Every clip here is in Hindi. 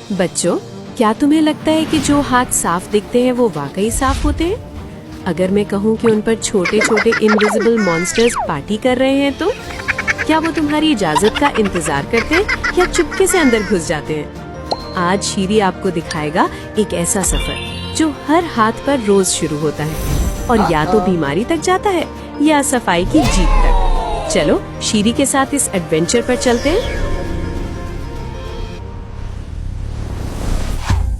बच्चों, क्या तुम्हें लगता है कि जो हाथ साफ दिखते हैं वो वाकई साफ होते हैं? अगर मैं कहूँ कि उन पर छोटे छोटे इनविजिबल मॉन्स्टर्स पार्टी कर रहे हैं तो क्या वो तुम्हारी इजाजत का इंतजार करते हैं या चुपके से अंदर घुस जाते हैं? आज शीरी आपको दिखाएगा एक ऐसा सफर जो हर हाथ पर रोज शुरू होता है और या तो बीमारी तक जाता है या सफाई की जीत तक। चलो शीरी के साथ इस एडवेंचर पर चलते हैं।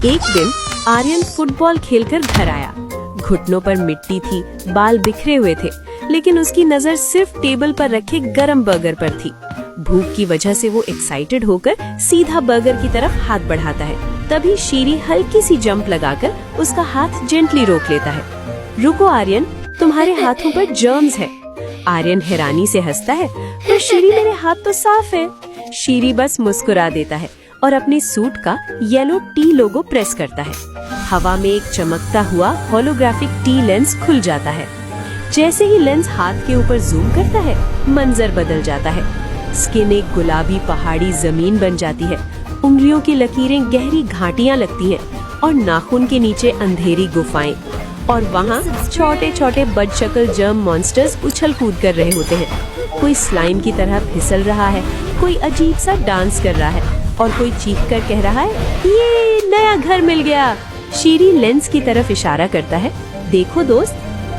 एक दिन आर्यन फुटबॉल खेलकर घर आया। घुटनों पर मिट्टी थी, बाल बिखरे हुए थे, लेकिन उसकी नजर सिर्फ टेबल पर रखे गरम बर्गर पर थी। भूख की वजह से वो एक्साइटेड होकर सीधा बर्गर की तरफ हाथ बढ़ाता है। तभी शीरी हल्की सी जंप लगाकर उसका हाथ जेंटली रोक लेता है। रुको आर्यन, तुम्हारे हाथों पर जर्म्स है। आर्यन हैरानी से हंसता है, पर शीरी मेरे हाथ तो साफ है। शीरी बस मुस्कुरा देता है और अपने सूट का येलो टी लोगो प्रेस करता है। हवा में एक चमकता हुआ होलोग्राफिक टी लेंस खुल जाता है। जैसे ही लेंस हाथ के ऊपर जूम करता है, मंजर बदल जाता है। स्किन एक गुलाबी पहाड़ी जमीन बन जाती है। उंगलियों की लकीरें गहरी घाटियां लगती हैं और नाखून के नीचे अंधेरी गुफाएं। और वहाँ छोटे छोटे बदशक्ल जर्म मॉन्स्टर्स उछल कूद कर रहे होते हैं। कोई स्लाइम की तरह फिसल रहा है, कोई अजीब सा डांस कर रहा है और कोई चीख कर कह रहा है, ये नया घर मिल गया। शीरी लेंस की तरफ इशारा करता है। देखो दोस्त,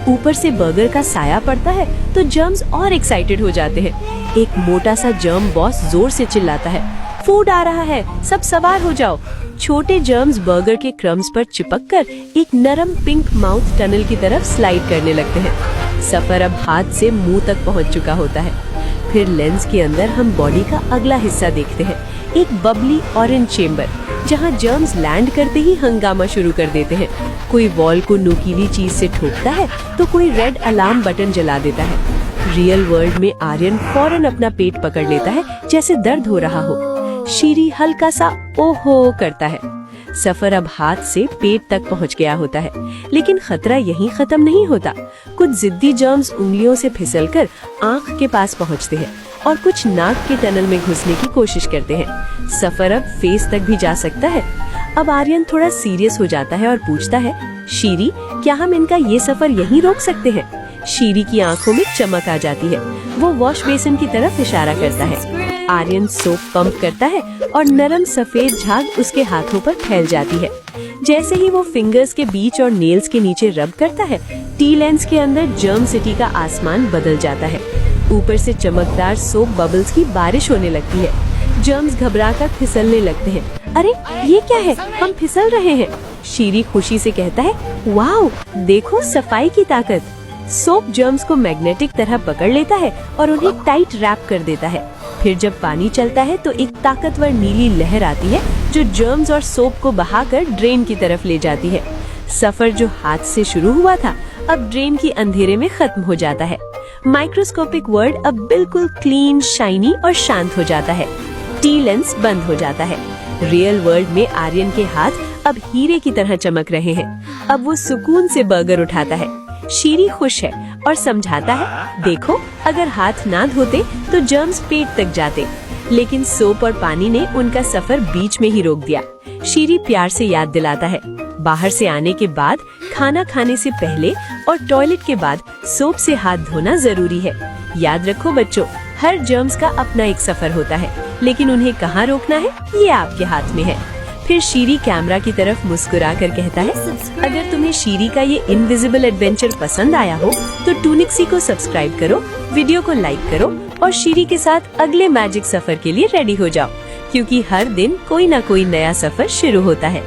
ऊपर से बर्गर का साया पड़ता है तो जर्म्स और एक्साइटेड हो जाते हैं। एक मोटा सा जर्म बॉस जोर से चिल्लाता है, फूड आ रहा है, सब सवार हो जाओ। छोटे जर्म्स बर्गर के क्रम्स पर चिपककर एक नरम पिंक माउथ टनल की तरफ स्लाइड करने लगते हैं। सफर अब हाथ से मुंह तक पहुंच चुका होता है। फिर लेंस के अंदर हम बॉडी का अगला हिस्सा देखते हैं, एक बबली ऑरेंज चेम्बर, जहां जर्म्स लैंड करते ही हंगामा शुरू कर देते हैं। कोई वॉल को नुकीली चीज से ठोकता है तो कोई रेड अलार्म बटन जला देता है। रियल वर्ल्ड में आर्यन फौरन अपना पेट पकड़ लेता है जैसे दर्द हो रहा हो। शीरी हल्का सा ओहो करता है। सफर अब हाथ से पेट तक पहुंच गया होता है, लेकिन खतरा यहीं खत्म नहीं होता। कुछ जिद्दी जर्म्स उंगलियों से फिसलकर आंख के पास पहुंचते हैं और कुछ नाक के टनल में घुसने की कोशिश करते हैं। सफर अब फेस तक भी जा सकता है। अब आर्यन थोड़ा सीरियस हो जाता है और पूछता है, शीरी, क्या हम इनका ये सफर यहीं रोक सकते हैं? शीरी की आंखों में चमक आ जाती है। वो वॉश बेसिन की तरफ इशारा करता है। आर्यन सोप पंप करता है और नरम सफेद झाग उसके हाथों पर फैल जाती है। जैसे ही वो फिंगर्स के बीच और नेल्स के नीचे रब करता है, टी लेंस के अंदर जर्म सिटी का आसमान बदल जाता है। ऊपर से चमकदार सोप बबल्स की बारिश होने लगती है। जर्म्स घबराकर फिसलने लगते हैं। अरे ये क्या है, हम फिसल रहे हैं। शीरी खुशी से कहता है, वाओ, देखो सफाई की ताकत। सोप जर्म्स को मैग्नेटिक तरह पकड़ लेता है और उन्हें टाइट रैप कर देता है। फिर जब पानी चलता है तो एक ताकतवर नीली लहर आती है जो जर्म्स और सोप को बहाकर ड्रेन की तरफ ले जाती है। सफर जो हाथ से शुरू हुआ था अब ड्रेन की अंधेरे में खत्म हो जाता है। माइक्रोस्कोपिक वर्ल्ड अब बिल्कुल क्लीन, शाइनी और शांत हो जाता है। टी लेंस बंद हो जाता है। रियल वर्ल्ड में आर्यन के हाथ अब हीरे की तरह चमक रहे हैं। अब वो सुकून से बर्गर उठाता है। शीरी खुश है और समझाता है, देखो, अगर हाथ ना धोते तो जर्म्स पेट तक जाते, लेकिन सोप और पानी ने उनका सफर बीच में ही रोक दिया। शीरी प्यार से याद दिलाता है, बाहर से आने के बाद, खाना खाने से पहले और टॉयलेट के बाद सोप से हाथ धोना जरूरी है। याद रखो बच्चों, हर जर्म्स का अपना एक सफर होता है, लेकिन उन्हें कहाँ रोकना है ये आपके हाथ में है। फिर शीरी कैमरा की तरफ मुस्कुरा कर कहता है, अगर तुम्हें शीरी का ये इनविजिबल एडवेंचर पसंद आया हो तो टूनिक्सी को सब्सक्राइब करो, वीडियो को लाइक करो और शीरी के साथ अगले मैजिक सफर के लिए रेडी हो जाओ, क्योंकि हर दिन कोई ना कोई नया सफर शुरू होता है।